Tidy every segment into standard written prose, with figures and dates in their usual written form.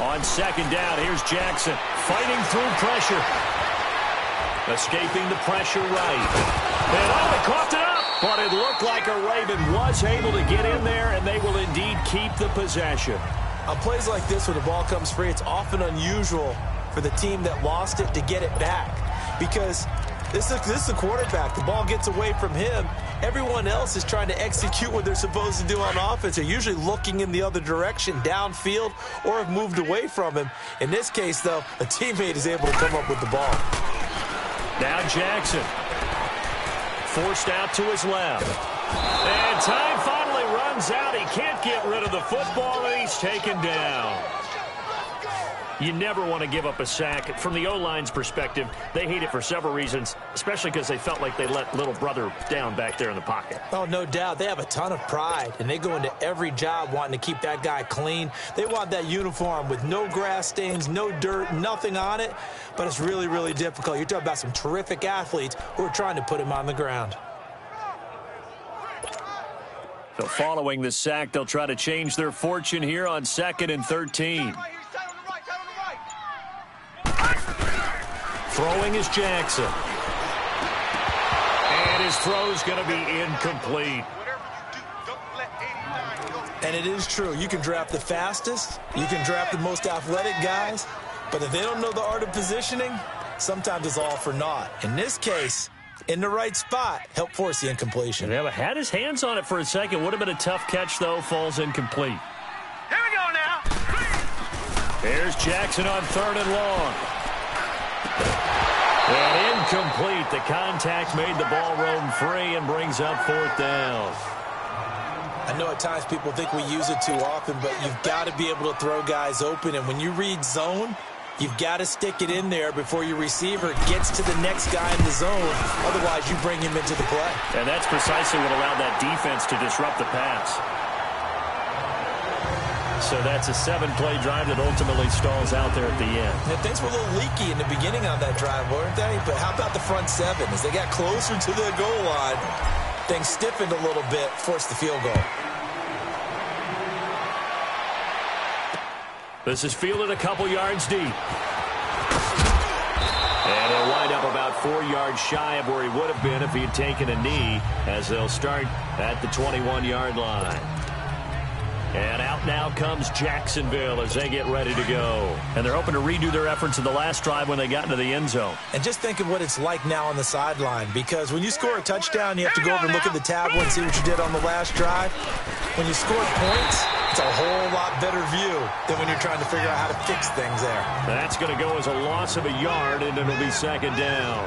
On second down, here's Jackson fighting through pressure. Escaping the pressure right. And he coughed it up. But it looked like a Raven was able to get in there, and they will indeed keep the possession. On plays like this, when the ball comes free, it's often unusual for the team that lost it to get it back. Because this is the quarterback. The ball gets away from him. Everyone else is trying to execute what they're supposed to do on offense. They're usually looking in the other direction, downfield, or have moved away from him. In this case, though, a teammate is able to come up with the ball. Now Jackson. Forced out to his left. And time finally runs out. He can't get rid of the football, and he's taken down. You never want to give up a sack. From the O-line's perspective, they hate it for several reasons, especially because they felt like they let little brother down back there in the pocket. Oh, no doubt. They have a ton of pride, and they go into every job wanting to keep that guy clean. They want that uniform with no grass stains, no dirt, nothing on it, but it's really, really difficult. You're talking about some terrific athletes who are trying to put him on the ground. So following the sack, they'll try to change their fortune here on 2nd and 13. Throwing is Jackson. And his throw's going to be incomplete. And it is true. You can draft the fastest. You can draft the most athletic guys. But if they don't know the art of positioning, sometimes it's all for naught. In this case, in the right spot, help force the incompletion. Yeah, had his hands on it for a second. Would have been a tough catch, though. Falls incomplete. Here we go now. Here's Jackson on 3rd and long. And incomplete. The contact made the ball roam free and brings up 4th down. I know at times people think we use it too often, but you've got to be able to throw guys open. And when you read zone, you've got to stick it in there before your receiver gets to the next guy in the zone. Otherwise, you bring him into the play. And that's precisely what allowed that defense to disrupt the pass. So that's a 7-play drive that ultimately stalls out there at the end. And things were a little leaky in the beginning on that drive, weren't they? But how about the front 7? As they got closer to the goal line, things stiffened a little bit, forced the field goal. This is fielded a couple yards deep. And he'll wind up about 4 yards shy of where he would have been if he had taken a knee, as they'll start at the 21-yard line. And out now comes Jacksonville as they get ready to go. And they're hoping to redo their efforts in the last drive when they got into the end zone. And just think of what it's like now on the sideline, because when you score a touchdown, you have to go over and look at the tablet and see what you did on the last drive. When you scored points, it's a whole lot better view than when you're trying to figure out how to fix things there. That's going to go as a loss of a yard, and it'll be 2nd down.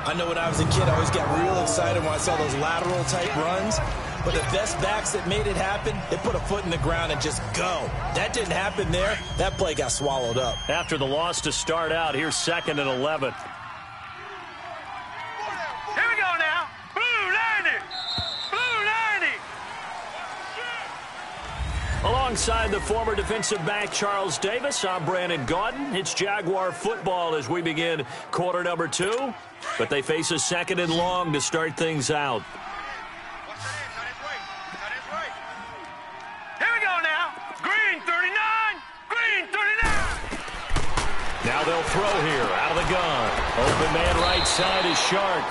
I know when I was a kid, I always got real excited when I saw those lateral-type runs. But the best backs that made it happen, they put a foot in the ground and just go. That didn't happen there. That play got swallowed up. After the loss to start out, here's 2nd and 11. Here we go now. Blue 90. Blue 90. Alongside the former defensive back Charles Davis, I'm Brandon Gaudin. It's Jaguar football as we begin quarter number 2. But they face a 2nd and long to start things out. Now they'll throw here out of the gun. Open man right side is Shark.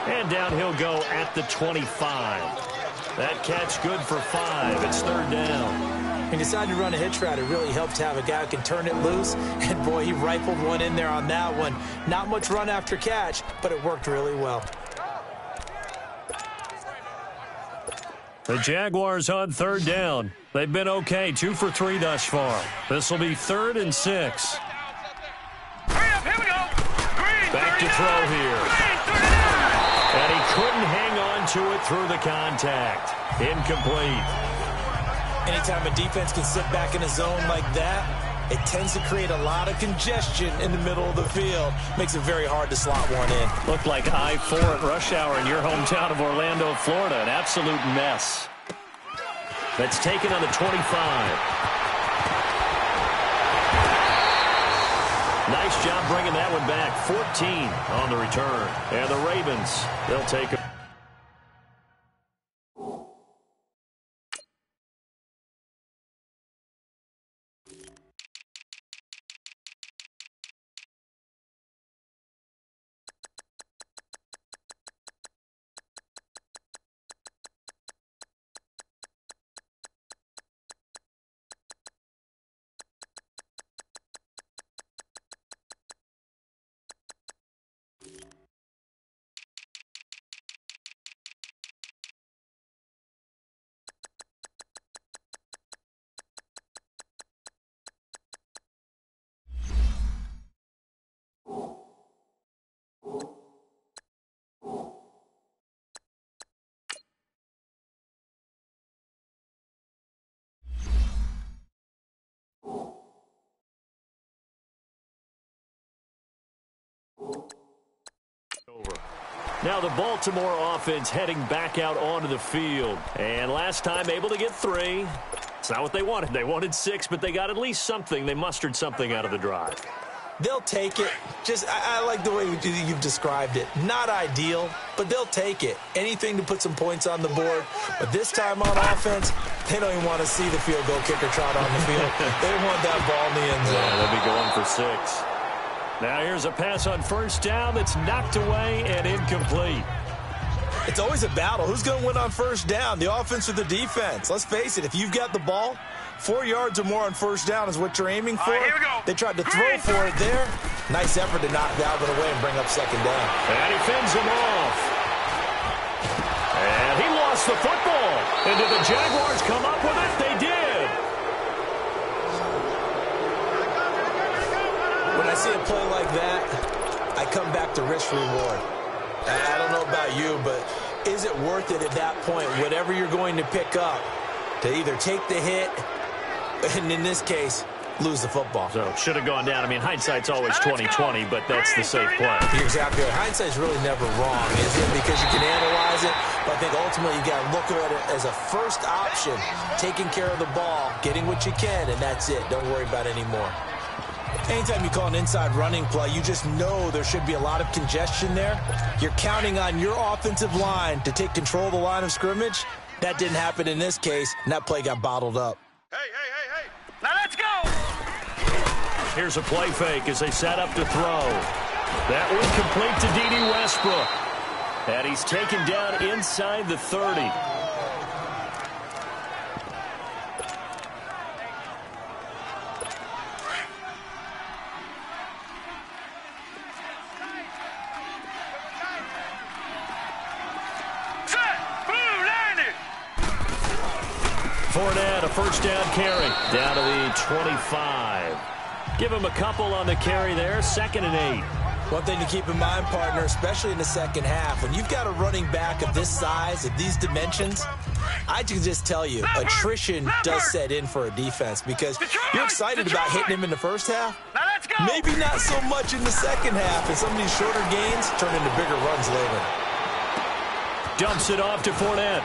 And down he'll go at the 25. That catch good for 5. It's 3rd down. He decided to run a hitch route. It really helped to have a guy who can turn it loose. And, boy, he rifled one in there on that one. Not much run after catch, but it worked really well. The Jaguars on 3rd down. They've been okay, 2 for 3 thus far. This will be 3rd and 6. Here we go. Green, Back to throw here. And he couldn't hang on to it through the contact. Incomplete. Anytime a defense can sit back in a zone like that, it tends to create a lot of congestion in the middle of the field. Makes it very hard to slot one in. Looked like I-4 at rush hour in your hometown of Orlando, Florida. An absolute mess. That's taken on the 25. Nice job bringing that one back. 14 on the return. And the Ravens, they'll take it. Now the Baltimore offense heading back out onto the field. And last time able to get 3. It's not what they wanted. They wanted 6, but they got at least something. They mustered something out of the drive. They'll take it. I like the way you've described it. Not ideal, but they'll take it. Anything to put some points on the board. But this time on offense, they don't even want to see the field goal kicker trot on the field. They want that ball in the end zone. Yeah, they'll be going for 6. Now here's a pass on first down that's knocked away and incomplete. It's always a battle. Who's going to win on first down, the offense or the defense? Let's face it, if you've got the ball, 4 yards or more on first down is what you're aiming for. Here we go. They tried to throw for it there. Nice effort to knock Dalvin away and bring up second down. And he fends him off. And he lost the football. And did the Jaguars come up with it? They did. When I see a play like that, I come back to risk reward. I don't know about you, but is it worth it at that point, whatever you're going to pick up, to either take the hit, and in this case, lose the football? So should have gone down. I mean, hindsight's always 20/20, but that's the safe play. You're exactly right. Hindsight's really never wrong, is it? Because you can analyze it, but I think ultimately you got to look at it as a first option, taking care of the ball, getting what you can, and that's it. Don't worry about any more. Anytime you call an inside running play, you just know there should be a lot of congestion there. You're counting on your offensive line to take control of the line of scrimmage. That didn't happen in this case, and that play got bottled up. Hey. Now let's go. Here's a play fake as they set up to throw. That one complete to D.D. Westbrook. And he's taken down inside the 30. Fournette, a first down carry, down to the 25. Give him a couple on the carry there, 2nd and 8. One thing to keep in mind, partner, especially in the second half, when you've got a running back of this size, of these dimensions, I can just tell you, attrition does set in for a defense because you're excited about hitting him in the first half. Now let's go. Maybe not so much in the second half, and some of these shorter gains turn into bigger runs later. Dumps it off to Fournette.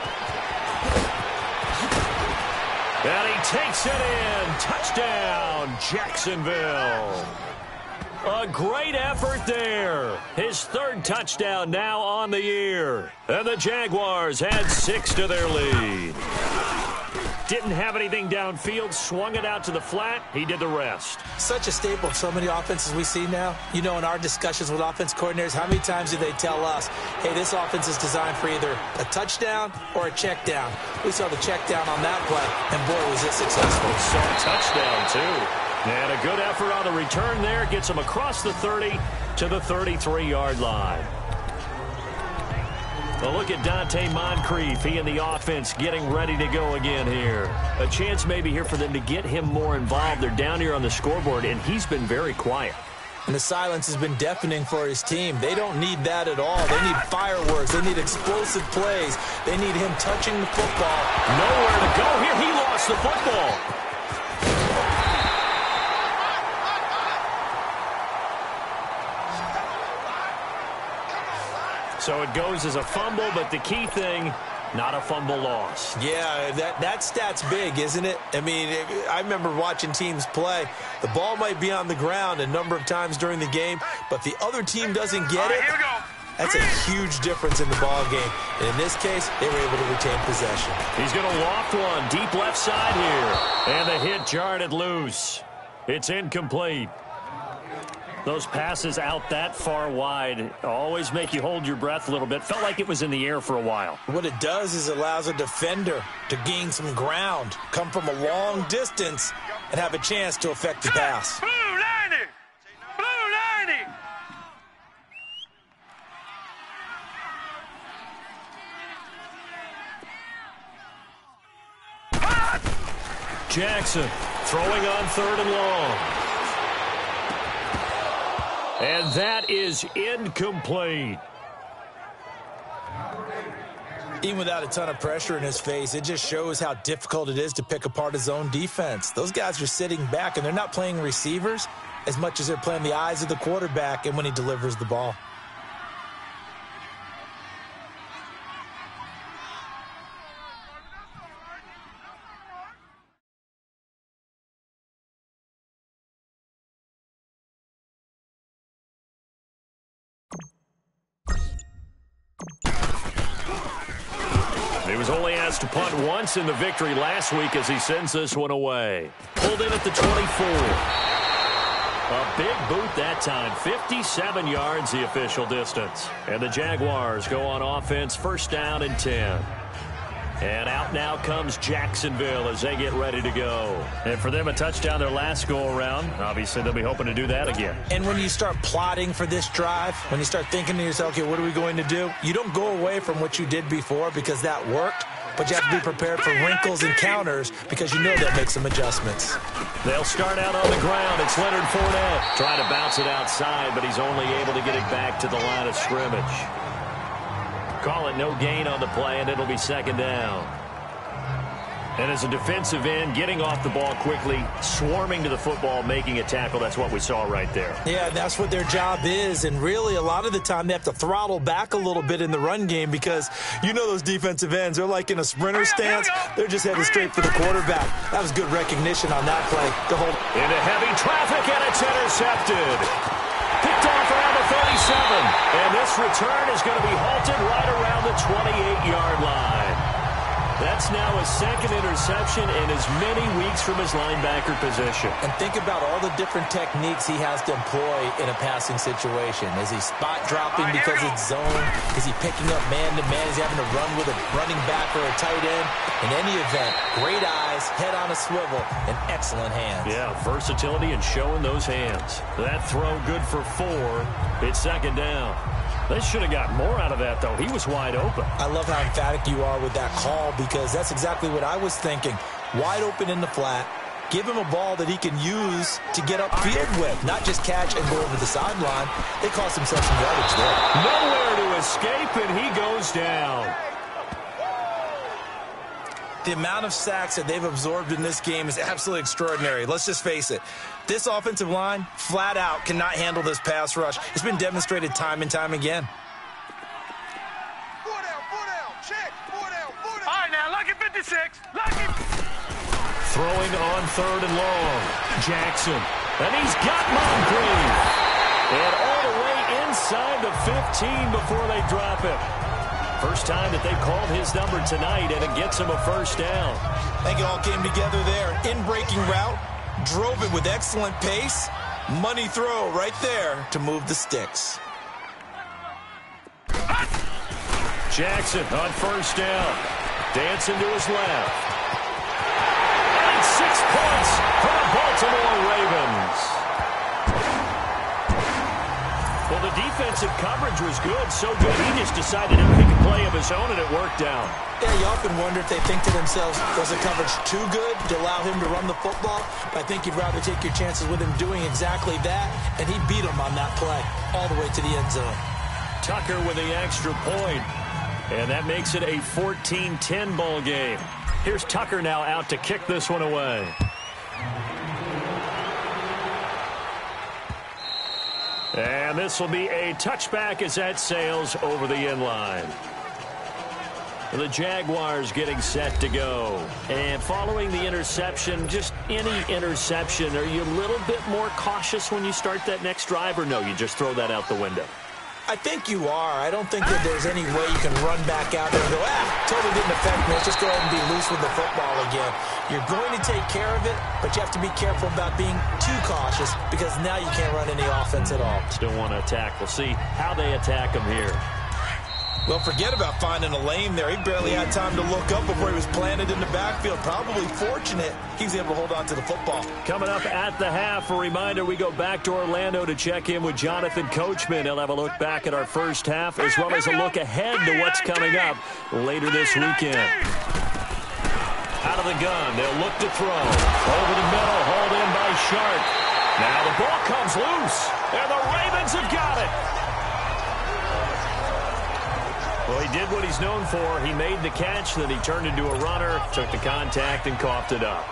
And he takes it in. Touchdown, Jacksonville. A great effort there. His 3rd touchdown now on the year. And the Jaguars add 6 to their lead. Didn't have anything downfield, swung it out to the flat. He did the rest. Such a staple of so many offenses we see now. You know, in our discussions with offense coordinators, how many times do they tell us, hey, this offense is designed for either a touchdown or a check down? We saw the check down on that play, and boy, was it successful. Saw a touchdown, too. And a good effort on the return there. Gets him across the 30 to the 33-yard line. Well, look at Dante Moncrief. He and the offense getting ready to go again here. A chance maybe here for them to get him more involved. They're down here on the scoreboard, and he's been very quiet. And the silence has been deafening for his team. They don't need that at all. They need fireworks. They need explosive plays. They need him touching the football. Nowhere to go here. He lost the football. So it goes as a fumble, but the key thing, not a fumble loss. Yeah, that stat's big, isn't it? I mean, I remember watching teams play. The ball might be on the ground a number of times during the game, but the other team doesn't get it. Here we go. That's a huge difference in the ball game. And in this case, they were able to retain possession. He's going to loft one deep left side here. And the hit jarred it loose. It's incomplete. Those passes out that far wide always make you hold your breath a little bit. Felt like it was in the air for a while. What it does is it allows a defender to gain some ground, come from a long distance, and have a chance to affect the pass. Blue 90. Blue 90. Jackson throwing on 3rd and long. And that is incomplete. Even without a ton of pressure in his face, it just shows how difficult it is to pick apart his own defense. Those guys are sitting back, and they're not playing receivers as much as they're playing the eyes of the quarterback and when he delivers the ball. He was only asked to punt once in the victory last week as he sends this one away. Pulled in at the 24. A big boot that time. 57 yards the official distance. And the Jaguars go on offense, first down and 10. And out now comes Jacksonville as they get ready to go. And for them, a touchdown their last go-around. Obviously, they'll be hoping to do that again. And when you start plotting for this drive, when you start thinking to yourself, okay, what are we going to do? You don't go away from what you did before because that worked, but you have to be prepared for wrinkles and counters because you know they'll make some adjustments. They'll start out on the ground. It's Leonard Fournette. Trying to bounce it outside, but he's only able to get it back to the line of scrimmage. Call it no gain on the play, and it'll be second down. And as a defensive end, getting off the ball quickly, swarming to the football, making a tackle, that's what we saw right there. Yeah, that's what their job is, and really a lot of the time they have to throttle back a little bit in the run game because you know those defensive ends, they're like in a sprinter stance. They're just headed straight for the quarterback. That was good recognition on that play. Into heavy traffic, and it's intercepted. Picked off around the 37. And this return is going to be halted right around the 28-yard line. That's now his second interception in as many weeks from his linebacker position. And think about all the different techniques he has to employ in a passing situation. Is he spot dropping because it's zone? Is he picking up man-to-man? Is he having to run with a running back or a tight end? In any event, great eyes, head on a swivel, and excellent hands. Yeah, versatility and showing those hands. That throw good for 4. It's second down. They should have got more out of that, though. He was wide open. I love how emphatic you are with that call because that's exactly what I was thinking. Wide open in the flat. Give him a ball that he can use to get upfield with, not just catch and go over the sideline. They cost himself some yardage there. Nowhere to escape, and he goes down. The amount of sacks that they've absorbed in this game is absolutely extraordinary. Let's just face it. This offensive line, flat out, cannot handle this pass rush. It's been demonstrated time and time again. Four down, check. Four down. All right, now, lucky 56. Lucky. Throwing on third and long. Jackson. And he's got Moncrief. And all the way inside the 15 before they drop him. First time that they've called his number tonight, and it gets him a first down. I think it all came together there. In-breaking route, drove it with excellent pace. Money throw right there to move the sticks. Jackson on first down. Dancing to his left. And 6 points for the Baltimore Ravens. Well, the defensive coverage was good, so good he just decided to make a play of his own, and it worked out. Yeah, you often wonder if they think to themselves, was the coverage too good to allow him to run the football? But I think you'd rather take your chances with him doing exactly that, and he beat him on that play all the way to the end zone. Tucker with the extra point, and that makes it a 14-10 ball game. Here's Tucker now out to kick this one away. And this will be a touchback as that sails over the end line. The Jaguars getting set to go. And following the interception, just any interception, are you a little bit more cautious when you start that next drive, or no, you just throw that out the window? I think you are. I don't think that there's any way you can run back out there and go, totally didn't affect me. Let's just go ahead and be loose with the football again. You're going to take care of it, but you have to be careful about being too cautious because now you can't run any offense at all. Still want to attack. We'll see how they attack him here. Well, forget about finding a lane there. He barely had time to look up before he was planted in the backfield. Probably fortunate he was able to hold on to the football. Coming up at the half, a reminder, we go back to Orlando to check in with Jonathan Coachman. He'll have a look back at our first half as well as a look ahead to what's coming up later this weekend. Out of the gun, they'll look to throw. Over the middle, hauled in by Sharp. Now the ball comes loose, and the Ravens have got it. Well, he did what he's known for. He made the catch, then he turned into a runner, took the contact, and coughed it up.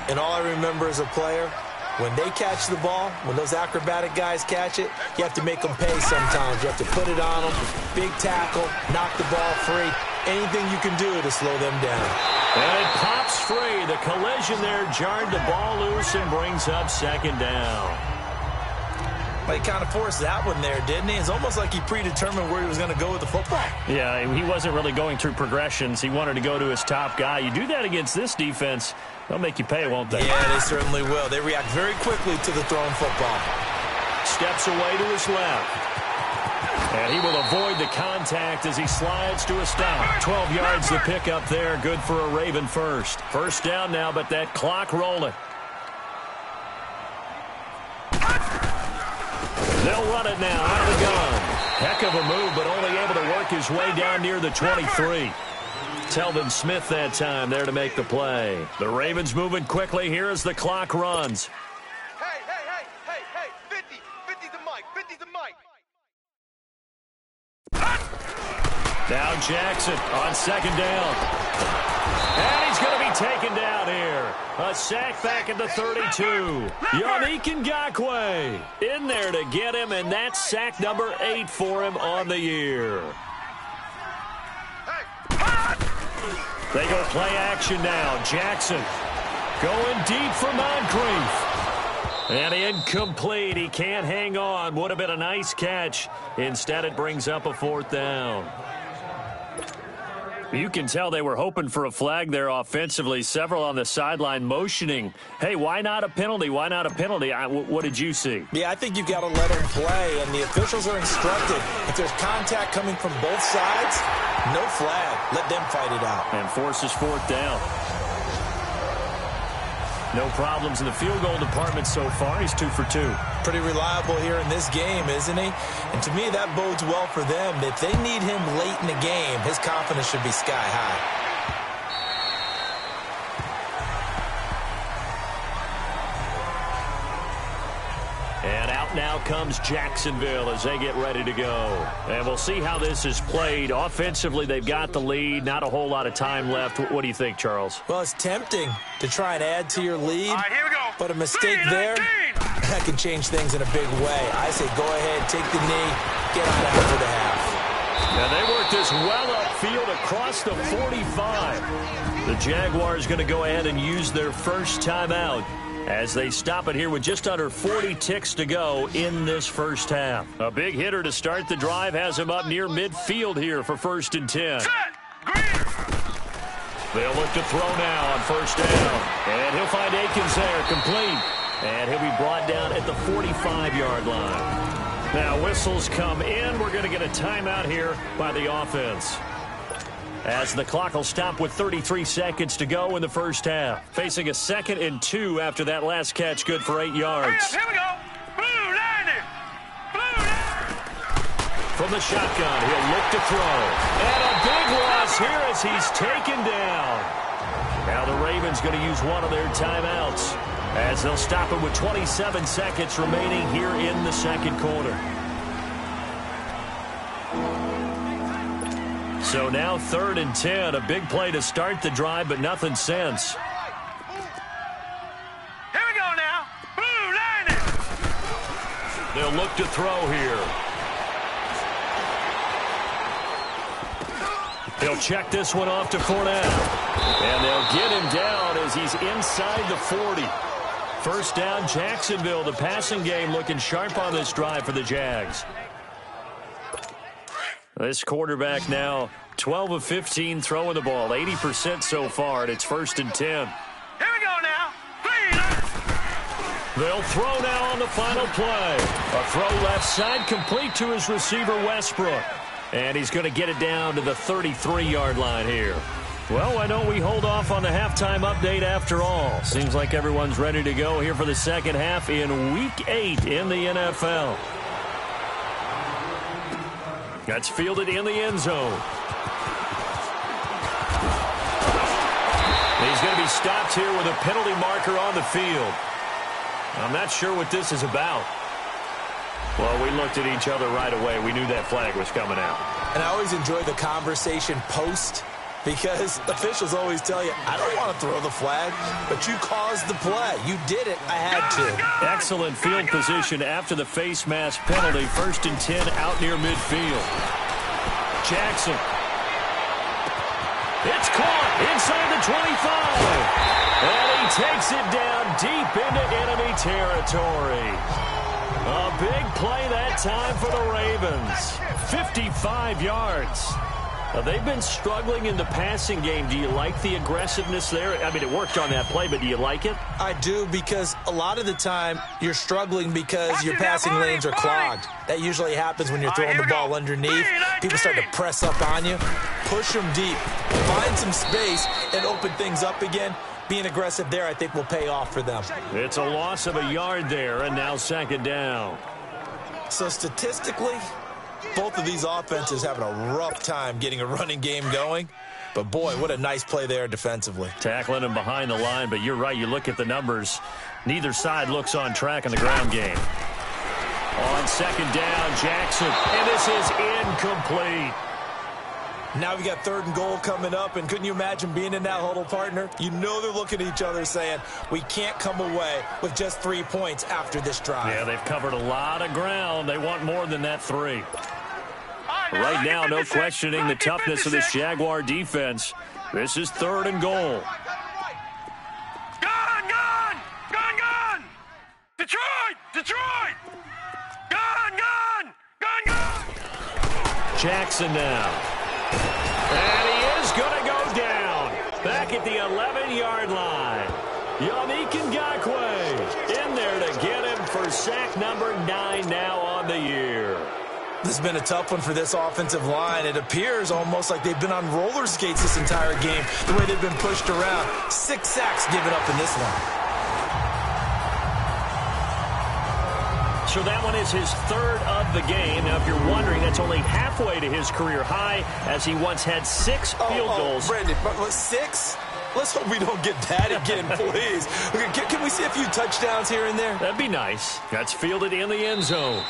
And all I remember as a player, when they catch the ball, when those acrobatic guys catch it, you have to make them pay sometimes. You have to put it on them, big tackle, knock the ball free, anything you can do to slow them down. And it pops free. The collision there jarred the ball loose and brings up second down. Well, he kind of forced that one there, didn't he? It's almost like he predetermined where he was going to go with the football. Yeah, he wasn't really going through progressions. He wanted to go to his top guy. You do that against this defense, they'll make you pay, won't they? Yeah, they certainly will. They react very quickly to the thrown football. Steps away to his left. And he will avoid the contact as he slides to a stop. 12 yards to pick up there. Good for a Raven first. First down now, but that clock rolling. They'll run it now out of the gun. Heck of a move, but only able to work his way down near the 23. Telvin Smith that time there to make the play. The Ravens moving quickly here as the clock runs. Hey, 50. 50's the mic. 50's the mic. Now Jackson on second down. And he's going to be taken down here. A sack back at the 32. Yannick Ngakoue in there to get him, and that's sack number 8 for him on the year. They go play action now. Jackson going deep for Moncrief. And incomplete. He can't hang on. Would have been a nice catch. Instead, it brings up a fourth down. You can tell they were hoping for a flag there offensively. Several on the sideline motioning. Hey, why not a penalty? Why not a penalty? What did you see? Yeah, I think you've got to let them play, and the officials are instructed. If there's contact coming from both sides, no flag. Let them fight it out. And forces fourth down. No problems in the field goal department so far. He's 2 for 2. Pretty reliable here in this game, isn't he? And to me, that bodes well for them. If they need him late in the game, his confidence should be sky high. And out now comes Jacksonville as they get ready to go. And we'll see how this is played. Offensively, they've got the lead. Not a whole lot of time left. What do you think, Charles? Well, it's tempting to try and add to your lead. All right, here we go. But a mistake there, that can change things in a big way. I say go ahead, take the knee, get on out for the half. And they work this well upfield across the 45. The Jaguars going to go ahead and use their first timeout as they stop it here with just under 40 ticks to go in this first half. A big hitter to start the drive has him up near midfield here for 1st and 10. They'll look to throw now on first down. And he'll find Akins there, complete. And he'll be brought down at the 45-yard line. Now whistles come in. We're going to get a timeout here by the offense, as the clock will stop with 33 seconds to go in the first half. Facing a 2nd and 2 after that last catch, good for 8 yards. Here we go. Blue 90. Blue 90. From the shotgun, he'll look to throw. And a big loss here as he's taken down. Now the Ravens going to use one of their timeouts, as they'll stop it with 27 seconds remaining here in the second quarter. So now 3rd and 10, a big play to start the drive, but nothing since. Here we go now. Blue 90. They'll look to throw here. He'll check this one off to Fournette. And they'll get him down as he's inside the 40. First down, Jacksonville. The passing game looking sharp on this drive for the Jags. This quarterback now 12 of 15 throwing the ball, 80% so far, and it's 1st and 10. Here we go now. They'll throw now on the final play. A throw left side, complete to his receiver, Westbrook. And he's going to get it down to the 33-yard line here. Well, why don't we hold off on the halftime update after all? Seems like everyone's ready to go here for the second half in Week 8 in the NFL. That's fielded in the end zone. He's going to be stopped here with a penalty marker on the field. I'm not sure what this is about. Well, we looked at each other right away. We knew that flag was coming out. And I always enjoy the conversation post, because officials always tell you, I don't want to throw the flag, but you caused the play. You did it. I had to. Excellent field position after the face mask penalty. 1st and 10 out near midfield. Jackson. It's caught inside the 25. And he takes it down deep into enemy territory. A big play that time for the Ravens. 55 yards. They've been struggling in the passing game. Do you like the aggressiveness there? I mean, it worked on that play, but do you like it? I do, because a lot of the time you're struggling because your passing lanes are clogged. That usually happens when you're throwing the ball underneath. People start to press up on you. Push them deep. Find some space and open things up again. Being aggressive there, I think, will pay off for them. It's a loss of a yard there, and now 2nd down. So statistically, both of these offenses having a rough time getting a running game going. But, boy, what a nice play there defensively. Tackling him behind the line, but you're right. You look at the numbers. Neither side looks on track in the ground game. On 2nd down, Jackson. And this is incomplete. Now we got 3rd and goal coming up, and couldn't you imagine being in that huddle, partner? You know they're looking at each other saying, we can't come away with just 3 points after this drive. Yeah, they've covered a lot of ground. They want more than that 3. Right now, no questioning the toughness of this Jaguar defense. This is 3rd and goal. Gun, gun! Gun, gun! Detroit! Detroit! Gun, gun! Gun, gun! Jackson now. And he is going to go down. Back at the 11-yard line. Yannick Ngakoue in there to get him for sack number 9 now on the year. This has been a tough one for this offensive line. It appears almost like they've been on roller skates this entire game, the way they've been pushed around. 6 sacks given up in this one. So that one is his 3rd of the game. Now, if you're wondering, that's only halfway to his career high, as he once had 6 field goals. Brandon, but 6? Let's hope we don't get that again, please. Can we see a few touchdowns here and there? That'd be nice. That's fielded in the end zone.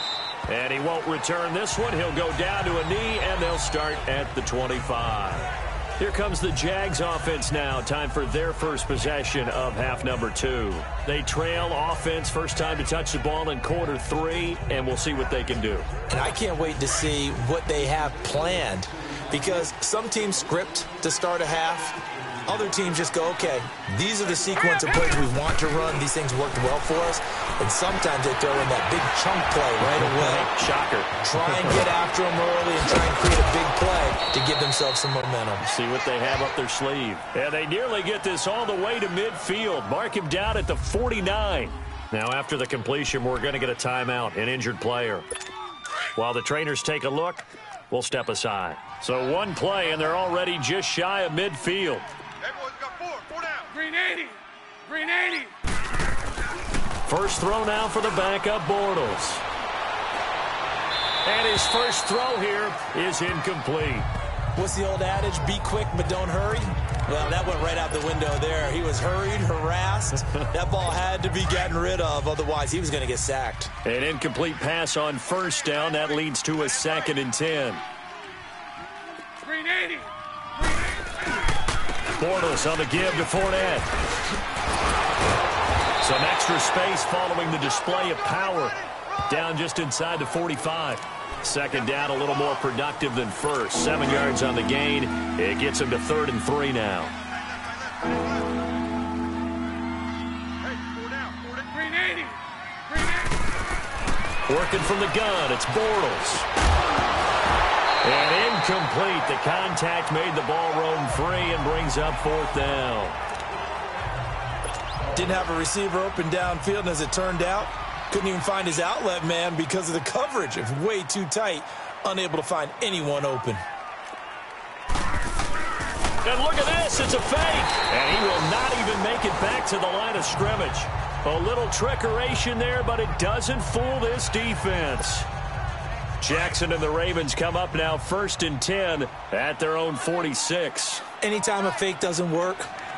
And he won't return this one. He'll go down to a knee, and they'll start at the 25. Here comes the Jags offense now. Time for their first possession of half number 2. They trail offense, first time to touch the ball in quarter 3, and we'll see what they can do. And I can't wait to see what they have planned, because some teams script to start a half. Other teams just go, okay, these are the sequence of plays we want to run. These things worked well for us. And sometimes they throw in that big chunk play right away. Shocker. Try and get after them early and try and create a big play to give themselves some momentum. See what they have up their sleeve. And they nearly get this all the way to midfield. Mark him down at the 49. Now, after the completion, we're going to get a timeout, an injured player. While the trainers take a look, we'll step aside. So 1 play, and they're already just shy of midfield. Everyone's got 4 down. Green 80. Green 80. First throw now for the backup, Bortles. And his first throw here is incomplete. What's the old adage? Be quick, but don't hurry. Well, that went right out the window there. He was hurried, harassed. That ball had to be gotten rid of. Otherwise, he was going to get sacked. An incomplete pass on first down. That leads to a 2nd and 10. Green 80. Bortles on the give to Fournette. Some extra space following the display of power. Down just inside the 45. 2nd down, a little more productive than first. 7 yards on the gain. It gets him to 3rd and 3 now. Hey, 4 down. 4 down. Green 80. Green 80. Working from the gun, it's Bortles. And incomplete. The contact made the ball roam free and brings up 4th down. Didn't have a receiver open downfield, and as it turned out, couldn't even find his outlet man because of the coverage. It was way too tight, unable to find anyone open. And look at this, it's a fake. And he will not even make it back to the line of scrimmage. A little trickeration there, but it doesn't fool this defense. Jackson and the Ravens come up now 1st and 10 at their own 46. Anytime a fake doesn't work,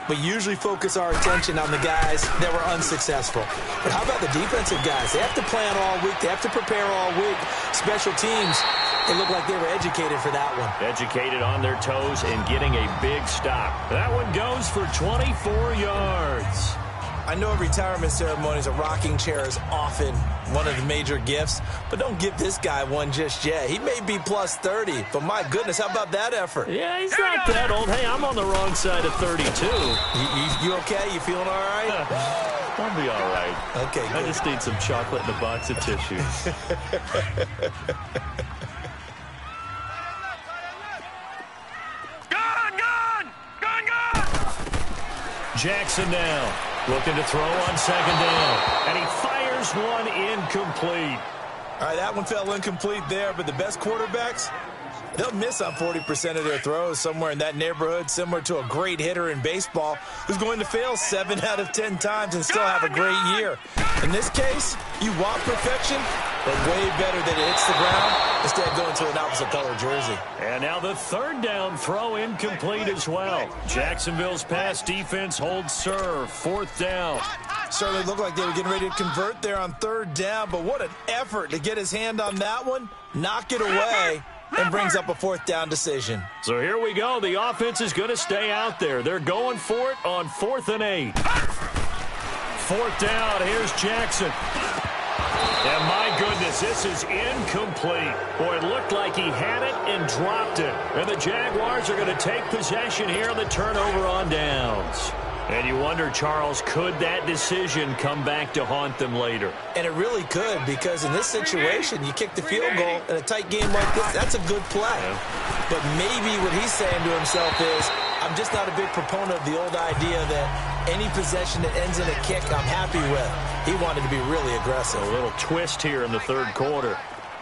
we usually focus our attention on the guys that were unsuccessful. But how about the defensive guys? They have to plan all week. They have to prepare all week. Special teams, It looked like they were educated for that one. Educated on their toes and getting a big stop. That one goes for 24 yards. I know at retirement ceremonies, a rocking chair is often one of the major gifts, but don't give this guy one just yet. He may be plus 30, but my goodness, how about that effort? Yeah, he's not that old. Hey, I'm on the wrong side of 32. You okay? You feeling all right? I'll be all right. Okay, good. I just need some chocolate and a box of tissues. Jackson now looking to throw on second down, and he fires one incomplete. All right, that one fell incomplete there, but the best quarterbacks, they'll miss on 40% of their throws, somewhere in that neighborhood, similar to a great hitter in baseball who's going to fail 7 out of 10 times and still have a great year. In this case, you want perfection, but way better that it hits the ground instead of going to an opposite color jersey. And now the third down throw incomplete as well. Jacksonville's pass defense holds serve. Fourth down. Certainly looked like they were getting ready to convert there on third down, but what an effort to get his hand on that one, knock it away, and brings up a fourth down decision. So here we go. The offense is going to stay out there. They're going for it on 4th and 8. Fourth down. Here's Jackson. And my goodness, this is incomplete. Boy, it looked like he had it and dropped it. And the Jaguars are going to take possession here on the turnover on downs. And you wonder, Charles, could that decision come back to haunt them later? And it really could, because in this situation, you kick the field goal in a tight game like this, that's a good play. Yeah. But maybe what he's saying to himself is, I'm just not a big proponent of the old idea that any possession that ends in a kick I'm happy with. He wanted to be really aggressive. A little twist here in the third quarter.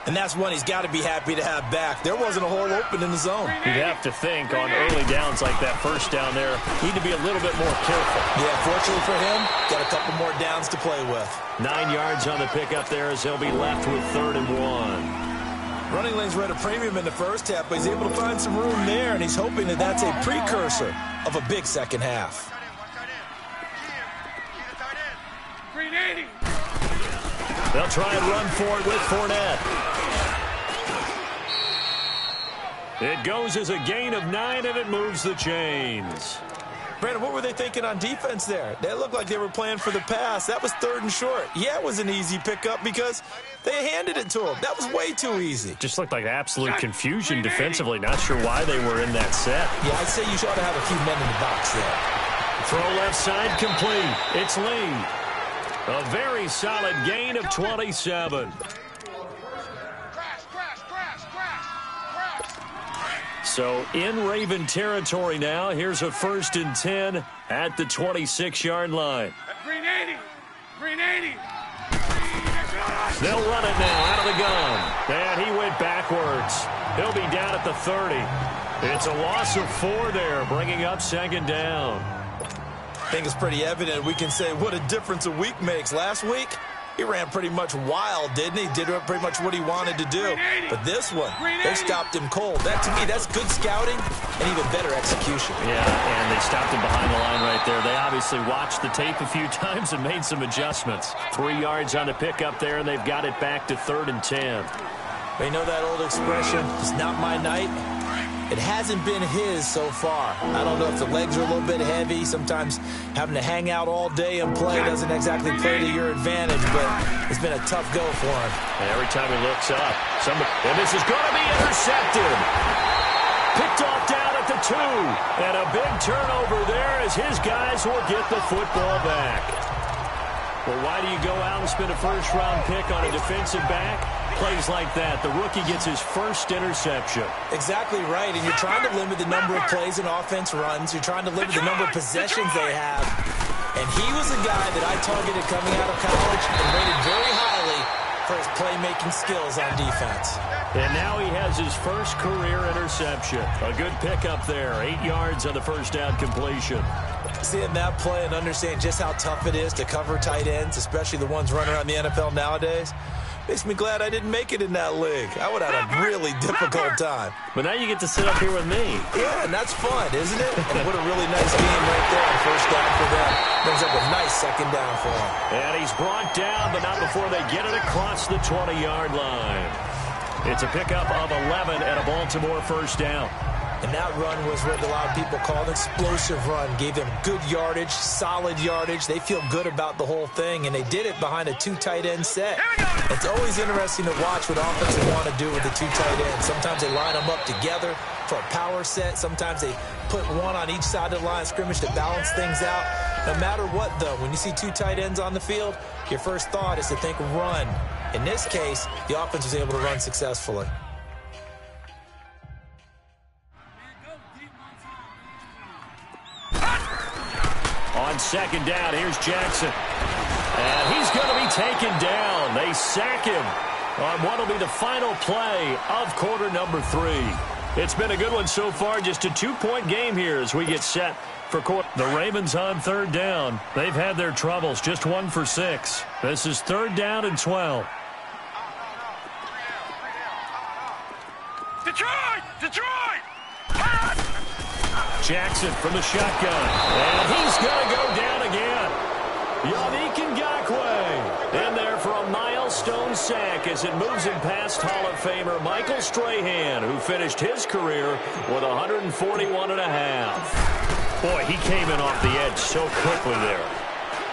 And that's one he's got to be happy to have back. There wasn't a hole open in the zone. You'd have to think on early downs like that first down there, need to be a little bit more careful. Yeah, fortunately for him, got a couple more downs to play with. 9 yards on the pickup there as they'll be left with 3rd and 1. Running lanes were at a premium in the first half, but he's able to find some room there, and he's hoping that that's a precursor of a big second half. 380. They'll try and run for it with Fournette. It goes as a gain of 9, and it moves the chains. Brandon, what were they thinking on defense there? They looked like they were playing for the pass. That was 3rd and short. Yeah, it was an easy pickup because they handed it to him. That was way too easy. Just looked like absolute confusion defensively. Not sure why they were in that set. Yeah, I'd say you ought to have a few men in the box there. Throw left side complete. It's Lee. A very solid gain of 27. So in Raven territory now. Here's a 1st and 10 at the 26-yard line. 380. 380. They'll run it now out of the gun. And he went backwards. He'll be down at the 30. It's a loss of 4 there, bringing up 2nd down. I think it's pretty evident. We can say what a difference a week makes. Last week, he ran pretty much wild, didn't he? Did pretty much what he wanted to do. But this one, they stopped him cold. That, to me, that's good scouting and even better execution. Yeah, and they stopped him behind the line right there. They obviously watched the tape a few times and made some adjustments. 3 yards on the pickup there, and they've got it back to 3rd and 10. They know that old expression, it's not my night. It hasn't been his so far. I don't know if the legs are a little bit heavy. Sometimes having to hang out all day and play doesn't exactly play to your advantage, but it's been a tough go for him. And every time he looks up, and this is going to be intercepted. Picked off down at the 2. And a big turnover there as his guys will get the football back. Well, why do you go out and spend a first-round pick on a defensive back? Plays like that. The rookie gets his first interception. Exactly right, and you're trying to limit the number of plays an offense runs. You're trying to limit the number of possessions they have. And he was a guy that I targeted coming out of college and rated very highly for his playmaking skills on defense. And now he has his first career interception. A good pickup there. 8 yards on the first down completion. Seeing that play and understand just how tough it is to cover tight ends, especially the ones running around the NFL nowadays, makes me glad I didn't make it in that league. I would have had a really difficult time. But now you get to sit up here with me. Yeah, and that's fun, isn't it? And what a really nice game right there on first down for them. Brings up a nice 2nd down for him. And he's brought down, but not before they get it across the 20-yard line. It's a pickup of 11 and a Baltimore first down. And that run was what a lot of people call an explosive run. Gave them good yardage, solid yardage. They feel good about the whole thing, and they did it behind a 2 tight end set. It's always interesting to watch what offenses want to do with the 2 tight ends. Sometimes they line them up together for a power set. Sometimes they put one on each side of the line of scrimmage to balance things out. No matter what, though, when you see 2 tight ends on the field, your first thought is to think run. In this case, the offense was able to run successfully. On second down, here's Jackson. And he's going to be taken down. They sack him on what will be the final play of quarter number 3. It's been a good one so far. Just a 2-point game here as we get set for quarter. The Ravens on third down. They've had their troubles. Just 1 for 6. This is third down and 12. Detroit! Detroit! Jackson from the shotgun. And he's going to go down again. Yannick Ngakoue in there for a milestone sack as it moves him past Hall of Famer Michael Strahan, who finished his career with 141.5. Boy, he came in off the edge so quickly there.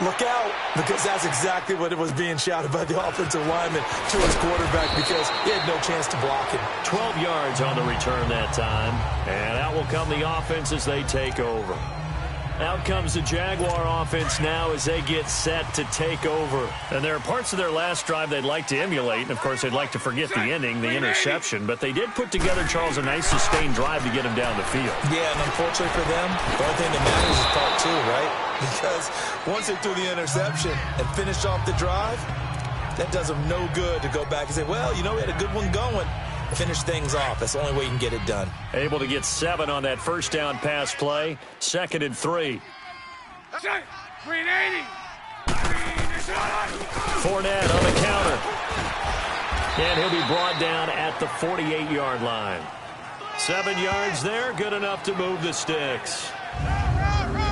Look out, because that's exactly what it was being shouted by the offensive lineman to his quarterback, because he had no chance to block him. 12 yards on the return that time, and out will come the offense as they take over. Out comes the Jaguar offense now as they get set to take over. And there are parts of their last drive they'd like to emulate, and of course they'd like to forget the ending, the interception, but they did put together, Charles, a nice sustained drive to get him down the field. Yeah, and unfortunately for them, the only thing that matters is part 2, right? Because once they threw the interception and finished off the drive, that does them no good to go back and say, well, you know, we had a good one going. Finish things off. That's the only way you can get it done. Able to get 7 on that first down pass play. 2nd and 3. Green 80. Fournette on the counter. And he'll be brought down at the 48-yard line. 7 yards there. Good enough to move the sticks.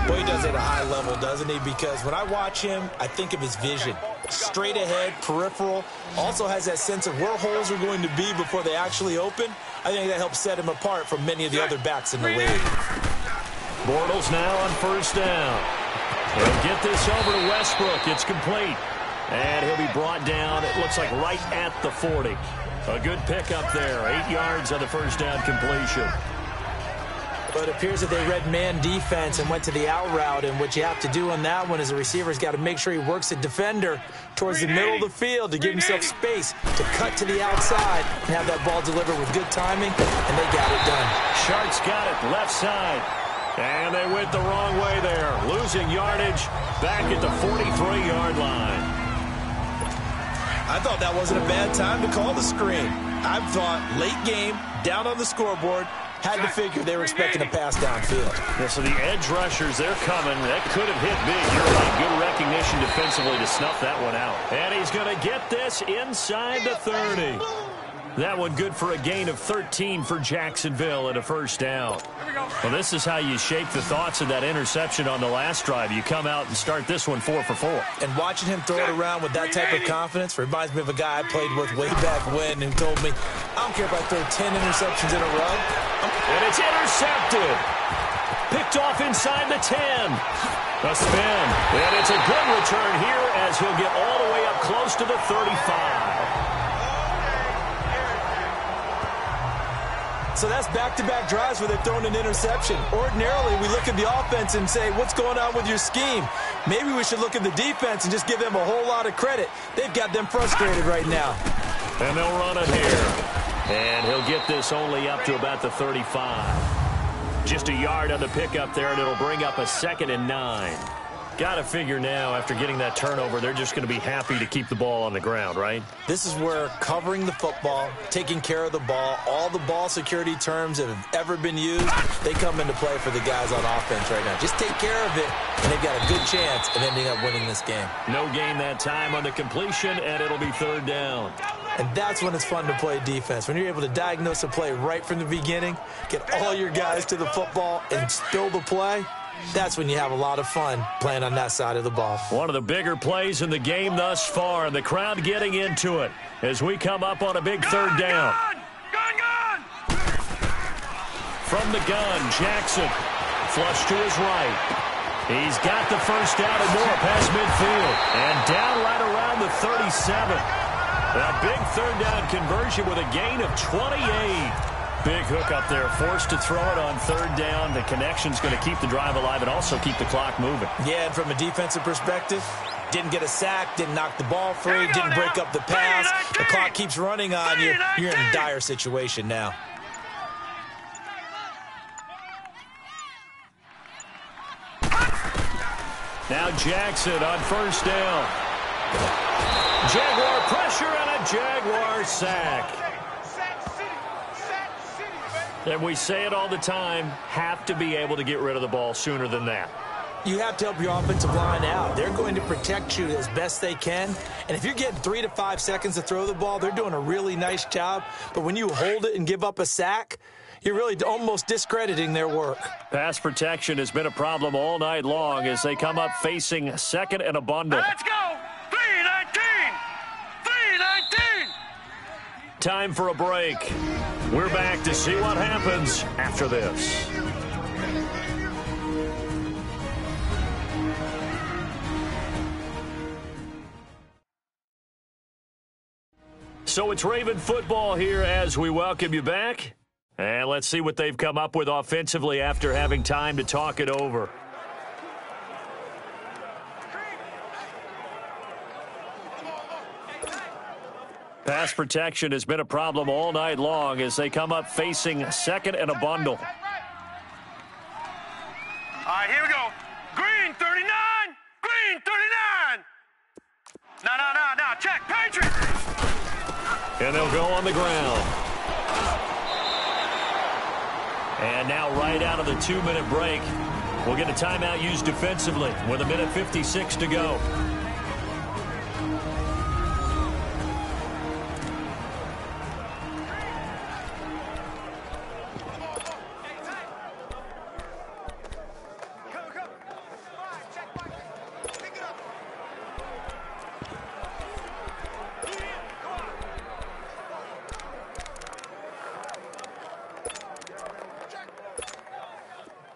Boy, he does it at a high level, doesn't he? Because when I watch him, I think of his vision. Straight ahead, peripheral. Also has that sense of where holes are going to be before they actually open. I think that helps set him apart from many of the other backs in the league. Bortles now on first down. He'll get this over to Westbrook. It's complete. And he'll be brought down, it looks like, right at the 40. A good pickup there. 8 yards on the first down completion. But it appears that they read man defense and went to the out route, and what you have to do on that one is the receiver's got to make sure he works the defender towards the middle of the field to give himself space to cut to the outside and have that ball delivered with good timing, and they got it done. Sharks got it left side, and they went the wrong way there, losing yardage back at the 43-yard line. I thought that wasn't a bad time to call the screen. I thought late game, down on the scoreboard, had to figure they were expecting a pass downfield. Yeah, so the edge rushers, they're coming. That could have hit big. You're right. Good recognition defensively to snuff that one out. And he's going to get this inside the 30. That one good for a gain of 13 for Jacksonville and a first down. Well, this is how you shake the thoughts of that interception on the last drive. You come out and start this one 4 for 4. And watching him throw it around with that type of confidence reminds me of a guy I played with way back when who told me, I don't care if I throw 10 interceptions in a row. And it's intercepted. Picked off inside the 10. A spin. And it's a good return here as he'll get all the way up close to the 35. So that's back-to-back drives where they've thrown an interception. Ordinarily, we look at the offense and say, what's going on with your scheme? Maybe we should look at the defense and just give them a whole lot of credit. They've got them frustrated right now. And they'll run it here. And he'll get this only up to about the 35. Just a yard on the pickup there, and it'll bring up a 2nd and 9. Got to figure now, after getting that turnover, they're just going to be happy to keep the ball on the ground, right? This is where covering the football, taking care of the ball, all the ball security terms that have ever been used, they come into play for the guys on offense right now. Just take care of it, and they've got a good chance of ending up winning this game. No gain that time on the completion, and it'll be 3rd down. And that's when it's fun to play defense. When you're able to diagnose a play right from the beginning, get all your guys to the football, and spill the play, That's when you have a lot of fun playing on that side of the ball. One of the bigger plays in the game thus far, and the crowd getting into it as we come up on a big third down. Gun! From the gun, Jackson. Flush to his right. He's got the first down and more past midfield. And down right around the 37. A big third down conversion with a gain of 28. Big hook up there, forced to throw it on third down. The connection's going to keep the drive alive and also keep the clock moving. Yeah, and from a defensive perspective, didn't get a sack, didn't knock the ball free, didn't break up the pass. The clock keeps running on you. You're in a dire situation now. Now Jackson on first down. Jaguar pressure and a Jaguar sack. And we say it all the time, have to be able to get rid of the ball sooner than that. You have to help your offensive line out. They're going to protect you as best they can. And if you're getting 3 to 5 seconds to throw the ball, they're doing a really nice job. But when you hold it and give up a sack, you're really almost discrediting their work. Pass protection has been a problem all night long as they come up facing second and a bundle. Let's go! 3-19! 3-19! Time for a break. We're back to see what happens after this. So it's Raven football here as we welcome you back. And let's see what they've come up with offensively after having time to talk it over. Pass protection has been a problem all night long as they come up facing second and a bundle. All right, here we go. Green 39! Green 39! No, check, Patriots! And they'll go on the ground. And now right out of the 2-minute break, we'll get a timeout used defensively with 1:56 to go.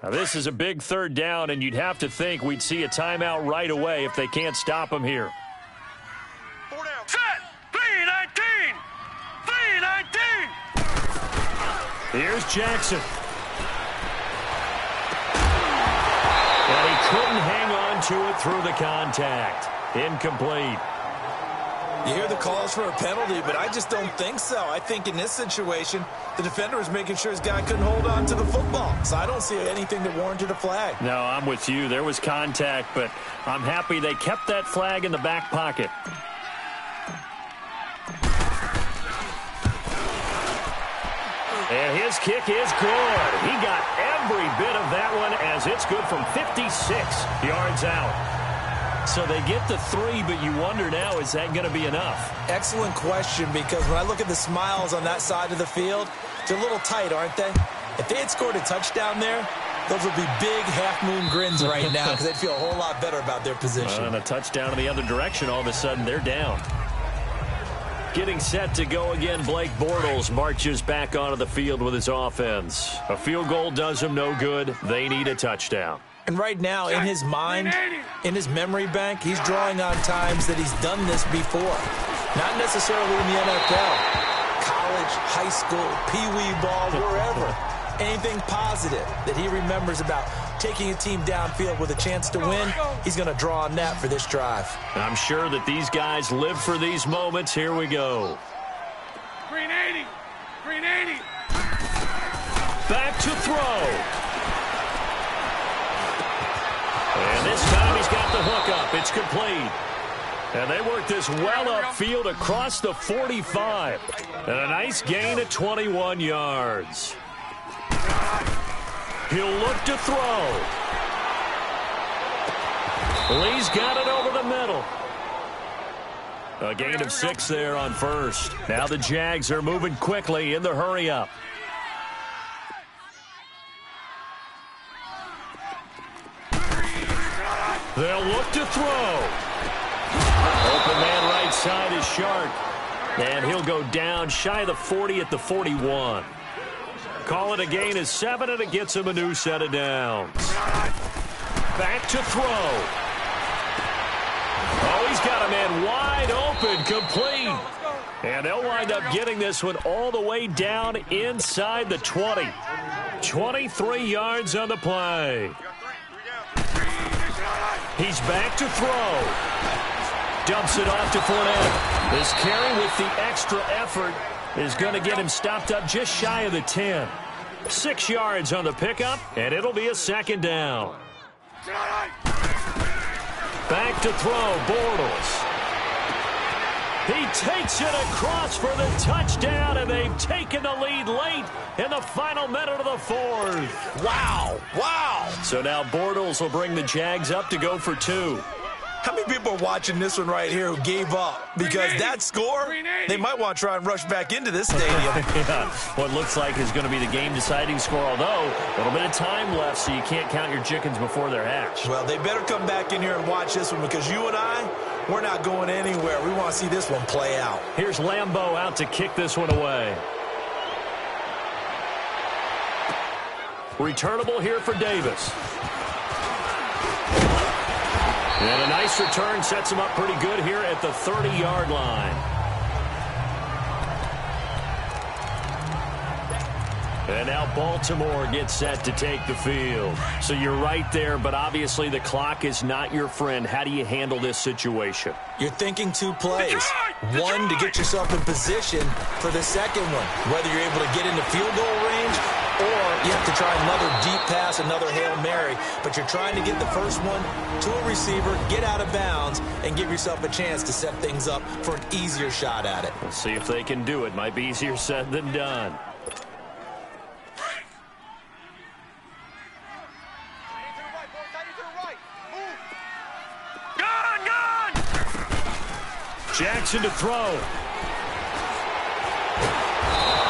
Now, this is a big third down, and you'd have to think we'd see a timeout right away if they can't stop them here. 4 down. Set! 3-19! 3-19! Here's Jackson. And he couldn't hang on to it through the contact. Incomplete. You hear the calls for a penalty, but I just don't think so. I think in this situation, the defender was making sure his guy couldn't hold on to the football. So I don't see anything that warranted a flag. No, I'm with you. There was contact, but I'm happy they kept that flag in the back pocket. And his kick is good. He got every bit of that one as it's good from 56 yards out. So they get the 3, but you wonder now, is that going to be enough? Excellent question, because when I look at the smiles on that side of the field, they're a little tight, aren't they? If they had scored a touchdown there, those would be big half-moon grins right now because they'd feel a whole lot better about their position. And a touchdown in the other direction, all of a sudden they're down. Getting set to go again, Blake Bortles marches back onto the field with his offense. A field goal does him no good. They need a touchdown. And right now, in his mind, in his memory bank, he's drawing on times that he's done this before. Not necessarily in the NFL. College, high school, pee-wee ball, wherever. Anything positive that he remembers about taking a team downfield with a chance to win, he's going to draw on that for this drive. I'm sure that these guys live for these moments. Here we go. Green 80. Green 80. Back to throw. And this time he's got the hook up. It's complete. And they work this well upfield across the 45. And a nice gain of 21 yards. He'll look to throw. Lee's got it over the middle. A gain of 6 there on first. Now the Jags are moving quickly in the hurry-up. They'll look to throw. Open man right side is Shark. And he'll go down shy of the 40 at the 41. Call it a gain of 7, and it gets him a new set of downs. Back to throw. Oh, he's got a man wide open, complete. And they'll wind up getting this one all the way down inside the 20. 23 yards on the play. He's back to throw. Dumps it off to Fournette. This carry with the extra effort is going to get him stopped up just shy of the 10. 6 yards on the pickup, and it'll be a second down. Back to throw, Bortles. He takes it across for the touchdown, and they've taken the lead late in the final minute of the fourth. Wow. So now Bortles will bring the Jags up to go for 2. How many people are watching this one right here who gave up? Because that score, they might want to try and rush back into this stadium. Yeah, what looks like is going to be the game-deciding score, although a little bit of time left, so you can't count your chickens before they're hatched. Well, they better come back in here and watch this one, because you and I, we're not going anywhere. We want to see this one play out. Here's Lambeau out to kick this one away. Returnable here for Davis. And a nice return sets him up pretty good here at the 30-yard line. And now Baltimore gets set to take the field. So you're right there, but obviously the clock is not your friend. How do you handle this situation? You're thinking 2 plays. One, to get yourself in position for the second one, whether you're able to get into field goal range or you have to try another deep pass, another Hail Mary. But you're trying to get the first one to a receiver, get out of bounds, and give yourself a chance to set things up for an easier shot at it. We'll see if they can do it. Might be easier said than done. Jackson to throw.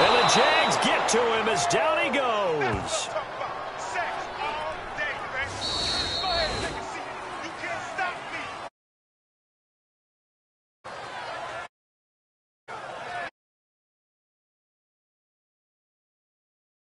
And the Jags get to him as down